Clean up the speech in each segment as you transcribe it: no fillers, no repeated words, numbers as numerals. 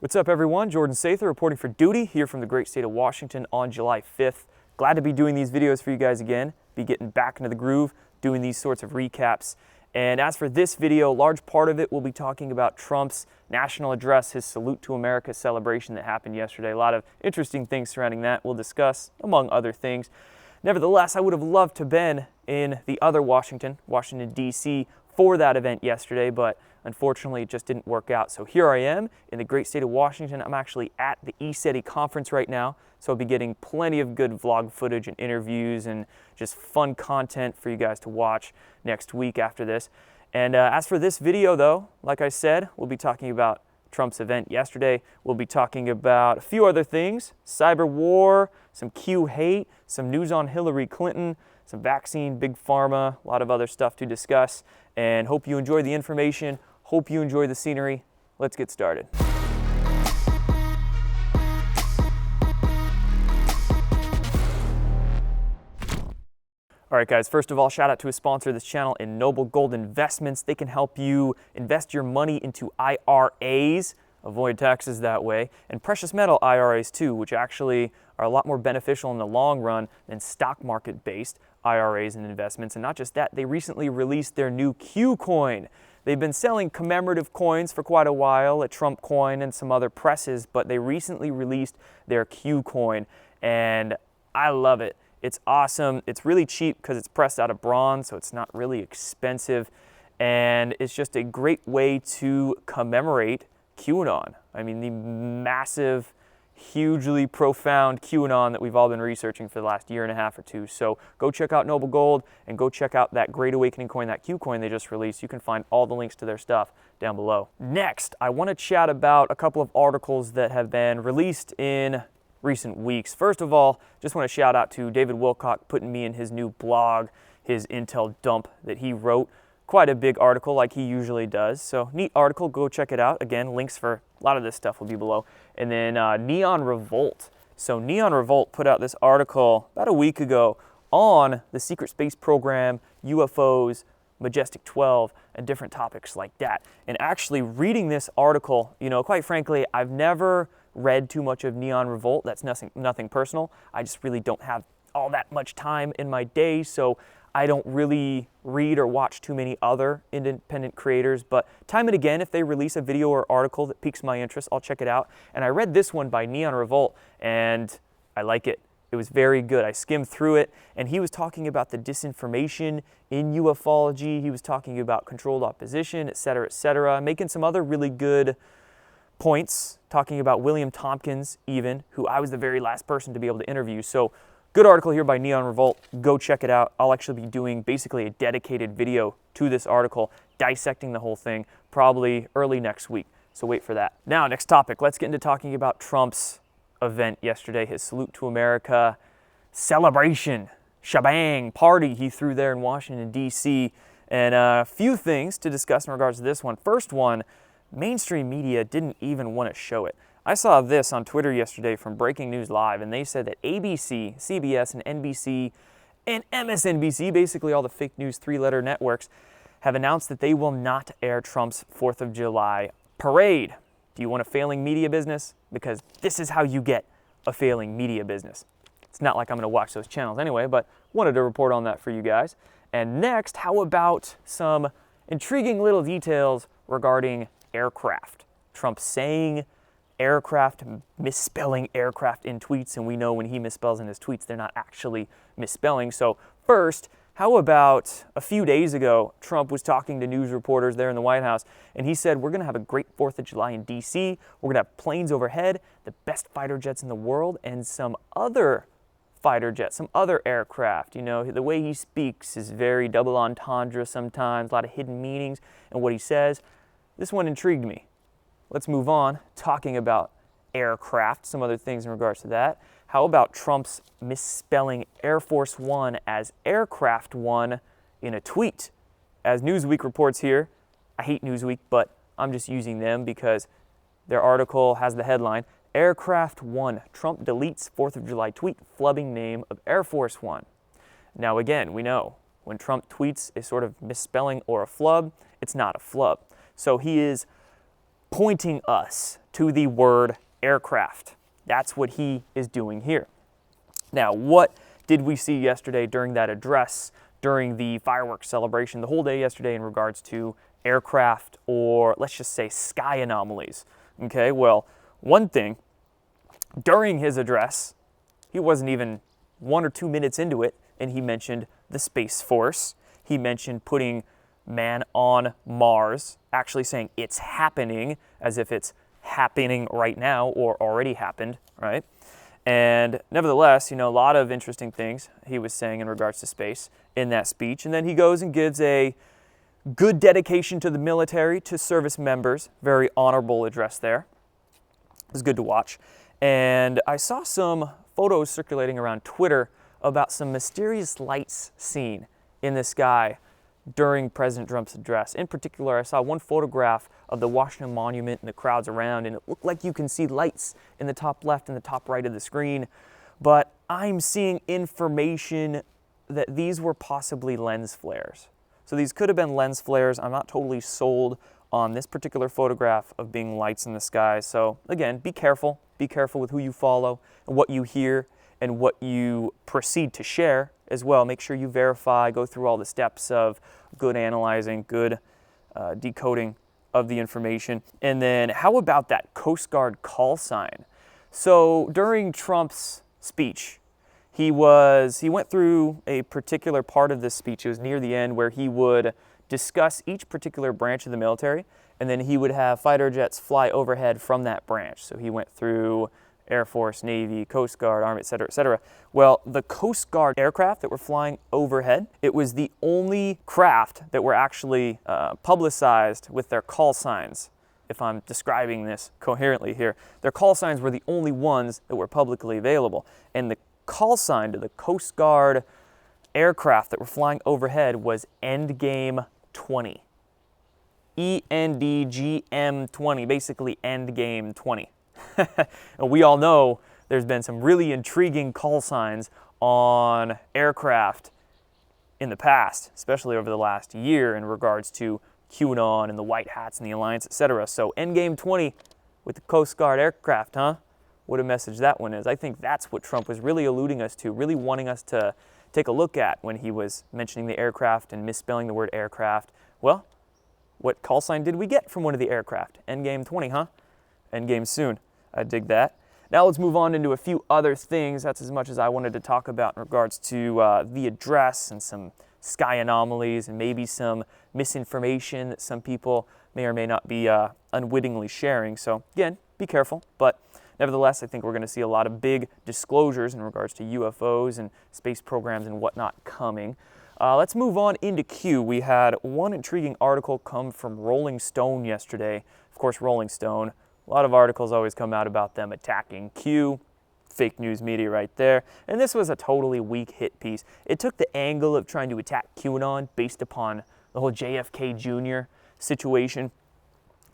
What's up, everyone? Jordan Sather reporting for duty here from the great state of Washington on July 5th. Glad to be doing these videos for you guys again, be getting back into the groove, doing these sorts of recaps. And as for this video, a large part of it will be talking about Trump's national address, his Salute to America celebration that happened yesterday. A lot of interesting things surrounding that we'll discuss, among other things. Nevertheless, I would have loved to have been in the other Washington, D.C., for that event yesterday, but unfortunately it just didn't work out. So here I am in the great state of Washington. I'm actually at the ECETI conference right now, so I'll be getting plenty of good vlog footage and interviews and just fun content for you guys to watch next week after this. And as for this video though, like I said, we'll be talking about Trump's event yesterday. We'll be talking about a few other things: cyber war, some Q hate, some news on Hillary Clinton, some vaccine, big pharma, a lot of other stuff to discuss. And hope you enjoy the information, hope you enjoy the scenery. Let's get started. All right, guys, first of all, shout out to a sponsor of this channel, NOBLEGOLD Investments. They can help you invest your money into IRAs, avoid taxes that way, and precious metal IRAs too, which actually are a lot more beneficial in the long run than stock market-based IRAs and investments. And not just that, they recently released their new Q coin. They've been selling commemorative coins for quite a while at Trump Coin and some other presses, but they recently released their Q coin, and I love it. It's awesome. It's really cheap because it's pressed out of bronze, so it's not really expensive, and it's just a great way to commemorate QAnon. I mean, the massive, hugely profound QAnon that we've all been researching for the last year and a half or two. So go check out NOBLEGOLD and go check out that Great Awakening coin, that Q coin they just released. You can find all the links to their stuff down below. Next, I want to chat about a couple of articles that have been released in recent weeks. First of all, just want to shout out to David Wilcock putting me in his new blog, his Intel dump that he wrote. Quite a big article like he usually does. So neat article, go check it out. Again, links for a lot of this stuff will be below. And then Neon Revolt. So Neon Revolt put out this article about a week ago on the secret space program, UFOs, Majestic 12, and different topics like that. And actually reading this article, you know, quite frankly, I've never read too much of Neon Revolt. That's nothing personal. I just really don't have all that much time in my day, so I don't really read or watch too many other independent creators, but time and again, if they release a video or article that piques my interest, I'll check it out. And I read this one by Neon Revolt, and I like it. It was very good. I skimmed through it, and he was talking about the disinformation in ufology. He was talking about controlled opposition, et cetera, making some other really good points, talking about William Tompkins even, who I was the very last person to be able to interview. So good article here by Neon Revolt. Go check it out. I'll actually be doing basically a dedicated video to this article, dissecting the whole thing, probably early next week. So wait for that. Now, next topic. Let's get into talking about Trump's event yesterday, his Salute to America celebration, shebang, party he threw there in Washington, D.C. And a few things to discuss in regards to this one. First one, mainstream media didn't even want to show it. I saw this on Twitter yesterday from Breaking News Live, and they said that ABC, CBS, and NBC, and MSNBC, basically all the fake news three-letter networks, have announced that they will not air Trump's 4th of July parade. Do you want a failing media business? Because this is how you get a failing media business. It's not like I'm going to watch those channels anyway, but wanted to report on that for you guys. And next, how about some intriguing little details regarding aircraft? Trump saying aircraft, misspelling aircraft in tweets, and we know when he misspells in his tweets, they're not actually misspelling. So first, how about a few days ago, Trump was talking to news reporters there in the White House, and he said, we're going to have a great 4th of July in D.C., we're going to have planes overhead, the best fighter jets in the world, and some other fighter jets, some other aircraft. You know, the way he speaks is very double entendre sometimes, a lot of hidden meanings in what he says. This one intrigued me. Let's move on, talking about aircraft, some other things in regards to that. How about Trump's misspelling Air Force One as Aircraft One in a tweet? As Newsweek reports here, I hate Newsweek, but I'm just using them because their article has the headline, Aircraft One, Trump deletes 4th of July tweet, flubbing name of Air Force One. Now again, we know when Trump tweets a sort of misspelling or a flub, it's not a flub. So he is pointing us to the word aircraft. That's what he is doing here. Now, what did we see yesterday during that address, during the fireworks celebration, the whole day yesterday in regards to aircraft, or let's just say sky anomalies? Okay, well, one thing, during his address, he wasn't even 1 or 2 minutes into it, and he mentioned the Space Force. He mentioned putting man on Mars, actually saying it's happening, as if it's happening right now or already happened, right? And nevertheless, a lot of interesting things he was saying in regards to space in that speech. And then he goes and gives a good dedication to the military, to service members. Very honorable address there. It was good to watch. And I saw some photos circulating around Twitter about some mysterious lights seen in the sky during President Trump's address. In particular, I saw one photograph of the Washington Monument and the crowds around, and it looked like you can see lights in the top left and the top right of the screen. But I'm seeing information that these were possibly lens flares. So these could have been lens flares. I'm not totally sold on this particular photograph of being lights in the sky. So again, be careful. Be careful with who you follow and what you hear and what you proceed to share as well. Make sure you verify, go through all the steps of good analyzing, good decoding of the information. And then how about that Coast Guard call sign? So during Trump's speech, he went through a particular part of this speech. It was near the end where he would discuss each particular branch of the military, and then he would have fighter jets fly overhead from that branch. So he went through Air Force, Navy, Coast Guard, Army, et cetera, et cetera. Well, the Coast Guard aircraft that were flying overhead, it was the only craft that were actually publicized with their call signs. If I'm describing this coherently here, their call signs were the only ones that were publicly available. And the call sign to the Coast Guard aircraft that were flying overhead was Endgame 20. ENDGM 20, basically Endgame 20. And we all know there's been some really intriguing call signs on aircraft in the past, especially over the last year in regards to QAnon and the White Hats and the Alliance, etc. So Endgame 20 with the Coast Guard aircraft, huh? What a message that one is. I think that's what Trump was really alluding us to, really wanting us to take a look at when he was mentioning the aircraft and misspelling the word aircraft. Well, what call sign did we get from one of the aircraft? Endgame 20, huh? Endgame soon. I dig that. Now let's move on into a few other things. That's as much as I wanted to talk about in regards to the address and some sky anomalies and maybe some misinformation that some people may or may not be unwittingly sharing. So again, be careful. But nevertheless, I think we're going to see a lot of big disclosures in regards to UFOs and space programs and whatnot coming. Let's move on into Q. We had one intriguing article come from Rolling Stone yesterday. Of course, Rolling Stone. A lot of articles always come out about them attacking Q. Fake news media right there. And this was a totally weak hit piece. It took the angle of trying to attack QAnon based upon the whole JFK Jr. situation.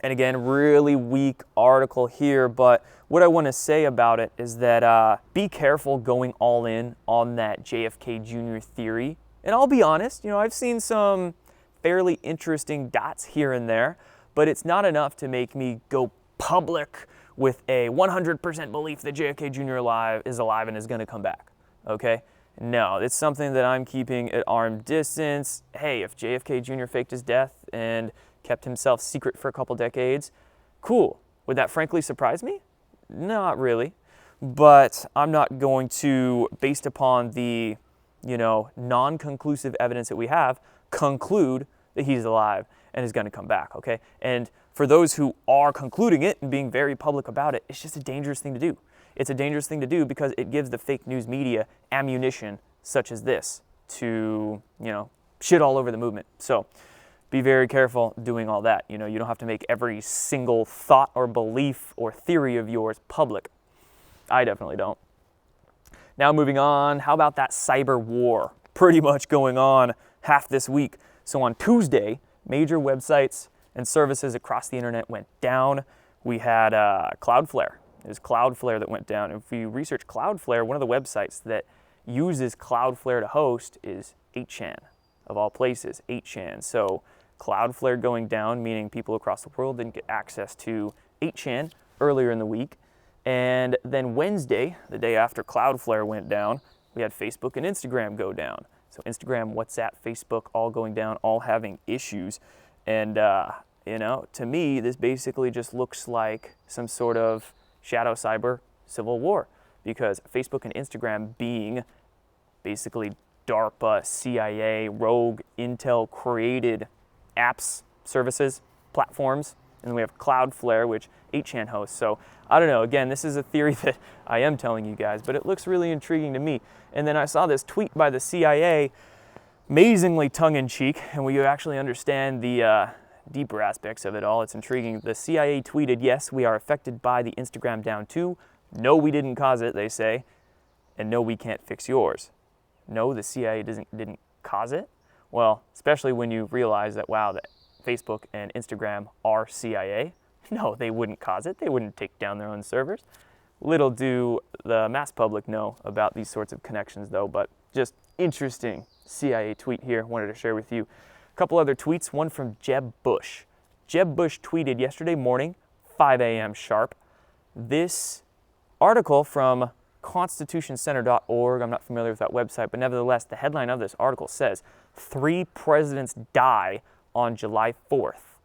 And again, really weak article here, but what I want to say about it is that be careful going all in on that JFK Jr. theory. And I'll be honest, I've seen some fairly interesting dots here and there, but it's not enough to make me go public with a 100% belief that JFK Jr. is alive and is going to come back, okay? No, it's something that I'm keeping at arm's distance. Hey, if JFK Jr. faked his death and kept himself secret for a couple decades, cool. Would that frankly surprise me? Not really. But I'm not going to, based upon the, non-conclusive evidence that we have, conclude that he's alive and is going to come back, okay? And for those who are concluding it and being very public about it, it's just a dangerous thing to do. It's a dangerous thing to do because it gives the fake news media ammunition such as this to, shit all over the movement. So be very careful doing all that. You don't have to make every single thought or belief or theory of yours public. I definitely don't. Now moving on, how about that cyber war? Pretty much going on half this week. So on Tuesday, major websites and services across the internet went down. We had Cloudflare. It was Cloudflare that went down. If you research Cloudflare, one of the websites that uses Cloudflare to host is 8chan, of all places, 8chan. So Cloudflare going down, meaning people across the world didn't get access to 8chan. earlier in the week. And then Wednesday, the day after Cloudflare went down, we had Facebook and Instagram go down. So Instagram, WhatsApp, Facebook, all going down, all having issues. And, you know, to me, this basically just looks like some sort of shadow cyber civil war, because Facebook and Instagram being basically DARPA, CIA, rogue, Intel created apps, services, platforms. And then we have Cloudflare, which 8chan hosts. So I don't know, again, this is a theory that I am telling you guys, but it looks really intriguing to me. And then I saw this tweet by the CIA, amazingly tongue-in-cheek, and we actually understand the deeper aspects of it all. It's intriguing. The CIA tweeted, "Yes, we are affected by the Instagram down too. No, we didn't cause it," they say. "And no, we can't fix yours." No, the CIA didn't cause it? Well, especially when you realize that, wow, that Facebook and Instagram are CIA. No, they wouldn't cause it. They wouldn't take down their own servers. Little do the mass public know about these sorts of connections though, but just interesting CIA tweet here, wanted to share with you. A couple other tweets, one from Jeb Bush. Jeb Bush tweeted yesterday morning, 5 a.m. sharp, this article from constitutioncenter.org. I'm not familiar with that website, but nevertheless, the headline of this article says, 3 presidents die on July 4th.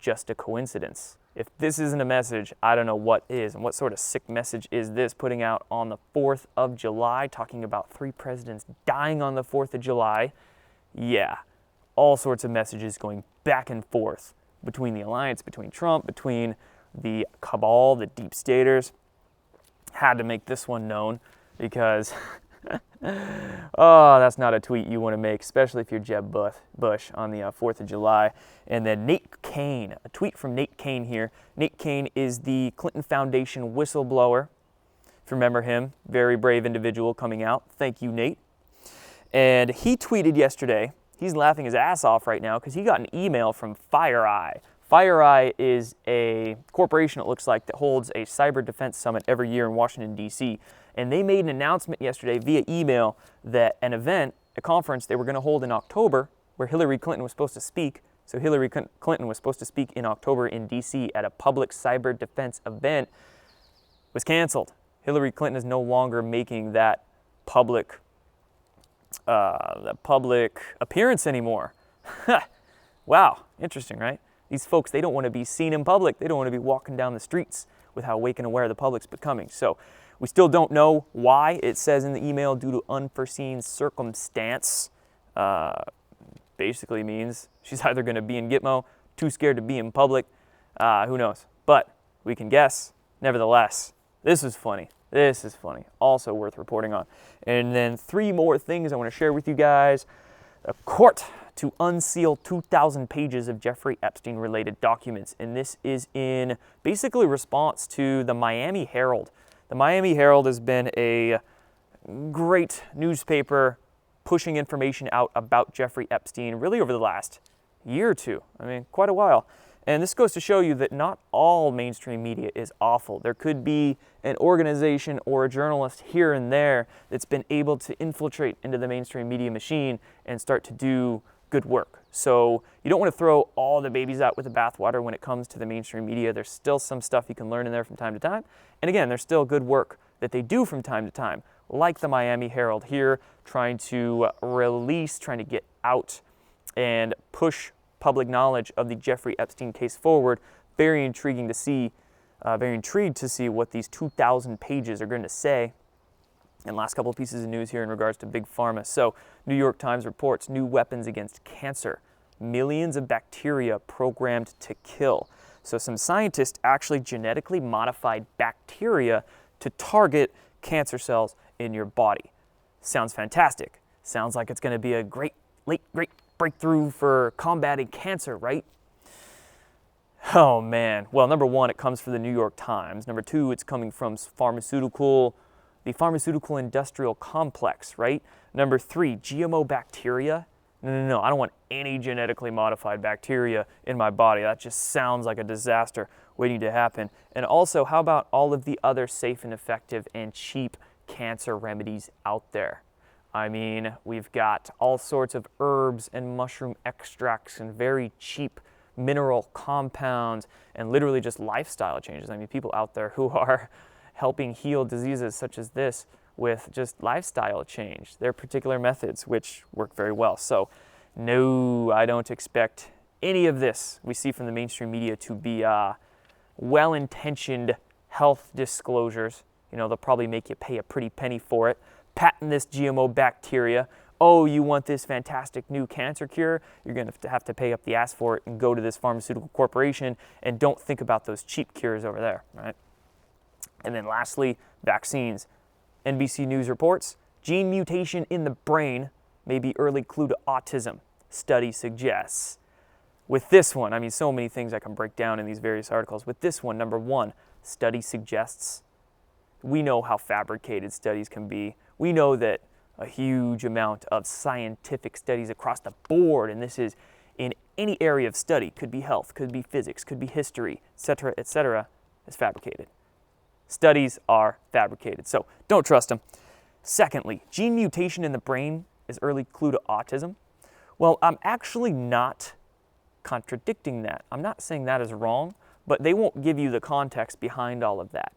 Just a coincidence. If this isn't a message, I don't know what is. And what sort of sick message is this putting out on the 4th of July, talking about 3 presidents dying on the 4th of July? Yeah, all sorts of messages going back and forth between the alliance, between Trump, between the cabal, the deep staters. Had to make this one known because oh, that's not a tweet you want to make, especially if you're Jeb Bush on the 4th of July. And then Nate Kane, a tweet from Nate Kane here. Nate Kane is the Clinton Foundation whistleblower. If you remember him, very brave individual coming out. Thank you, Nate. And he tweeted yesterday, he's laughing his ass off right now because he got an email from FireEye. FireEye is a corporation, it looks like, that holds a cyber defense summit every year in Washington, D.C. And they made an announcement yesterday via email that an event, a conference they were going to hold in October where Hillary Clinton was supposed to speak. So Hillary Clinton was supposed to speak in October in D.C. at a public cyber defense event, was canceled. Hillary Clinton is no longer making that public appearance anymore. Wow, interesting, right? These folks, they don't want to be seen in public. They don't want to be walking down the streets with how awake and aware the public's becoming. So we still don't know why. It says in the email, due to unforeseen circumstance. Basically means she's either going to be in Gitmo, too scared to be in public. Who knows? But we can guess. Nevertheless, this is funny. This is funny. Also worth reporting on. And then 3 more things I want to share with you guys. A court to unseal 2,000 pages of Jeffrey Epstein-related documents. And this is in basically response to the Miami Herald. The Miami Herald has been a great newspaper pushing information out about Jeffrey Epstein really over the last year or two. I mean, quite a while. And this goes to show you that not all mainstream media is awful. There could be an organization or a journalist here and there that's been able to infiltrate into the mainstream media machine and start to do good work. So you don't want to throw all the babies out with the bathwater when it comes to the mainstream media. There's still some stuff you can learn in there from time to time. And again, there's still good work that they do from time to time, like the Miami Herald here, trying to release, trying to get out and push public knowledge of the Jeffrey Epstein case forward. Very intriguing to see, very intrigued to see what these 2,000 pages are going to say. And last couple of pieces of news here in regards to Big Pharma. So, New York Times reports new weapons against cancer. Millions of bacteria programmed to kill. So some scientists actually genetically modified bacteria to target cancer cells in your body. Sounds fantastic. Sounds like it's going to be a great breakthrough for combating cancer, right? Oh man. Well, number 1, it comes from the New York Times. Number 2, it's coming from the pharmaceutical industrial complex, right? Number 3, GMO bacteria. No, I don't want any genetically modified bacteria in my body. That just sounds like a disaster waiting to happen. And also, how about all of the other safe and effective and cheap cancer remedies out there? I mean, we've got all sorts of herbs and mushroom extracts and very cheap mineral compounds, and literally just lifestyle changes. I mean, people out there who are helping heal diseases such as this with just lifestyle change, their particular methods, which work very well. So no, I don't expect any of this we see from the mainstream media to be well-intentioned health disclosures. You know, they'll probably make you pay a pretty penny for it. Patent this GMO bacteria. Oh, you want this fantastic new cancer cure? You're going to have to pay up the ass for it and go to this pharmaceutical corporation, and don't think about those cheap cures over there, right? And then lastly, vaccines. NBC News reports, gene mutation in the brain may be early clue to autism, study suggests. With this one, I mean, so many things I can break down in these various articles. With this one, number one, study suggests. We know how fabricated studies can be. We know that a huge amount of scientific studies across the board, and this is in any area of study, could be health, could be physics, could be history, etc., is fabricated. Studies are fabricated, so don't trust them. Secondly, gene mutation in the brain is early clue to autism. Well, I'm actually not contradicting that. I'm not saying that is wrong, but they won't give you the context behind all of that.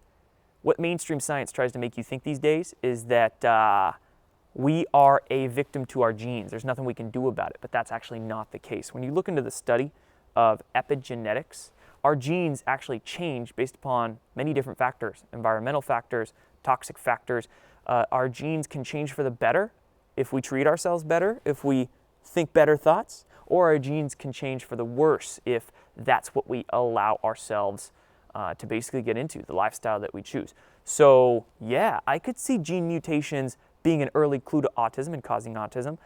What mainstream science tries to make you think these days is that we are a victim to our genes. There's nothing we can do about it, but that's actually not the case. When you look into the study of epigenetics, our genes actually change based upon many different factors, environmental factors, toxic factors. Our genes can change for the better if we treat ourselves better, if we think better thoughts, or our genes can change for the worse if that's what we allow ourselves to basically get into, the lifestyle that we choose. So yeah, I could see gene mutations being an early clue to autism and causing autism,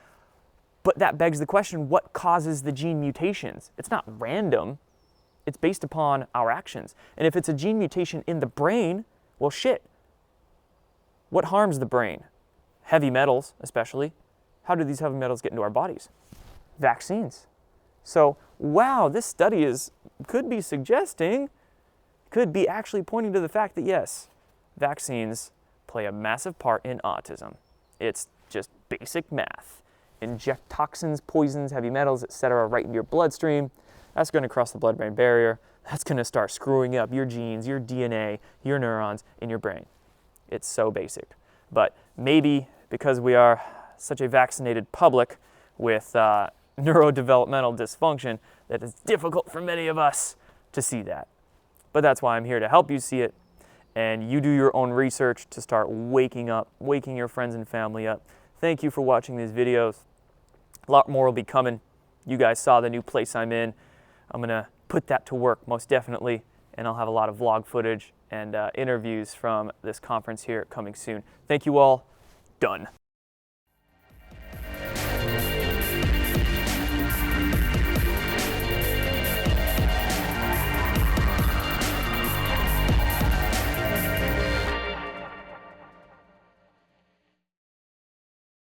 but that begs the question, what causes the gene mutations? It's not random. It's based upon our actions. And if it's a gene mutation in the brain, well, shit. What harms the brain? Heavy metals, especially. How do these heavy metals get into our bodies? Vaccines. So, wow, this study could be suggesting, could be actually pointing to the fact that yes, vaccines play a massive part in autism. It's just basic math. Inject toxins, poisons, heavy metals, etc. right into your bloodstream. That's going to cross the blood-brain barrier. That's going to start screwing up your genes, your DNA, your neurons in your brain. It's so basic. But maybe because we are such a vaccinated public with neurodevelopmental dysfunction, that it's difficult for many of us to see that. But that's why I'm here to help you see it, and you do your own research to start waking your friends and family up. Thank you for watching these videos. A lot more will be coming. You guys saw the new place I'm in. I'm going to put that to work most definitely, and I'll have a lot of vlog footage and interviews from this conference here coming soon. Thank you all. Done.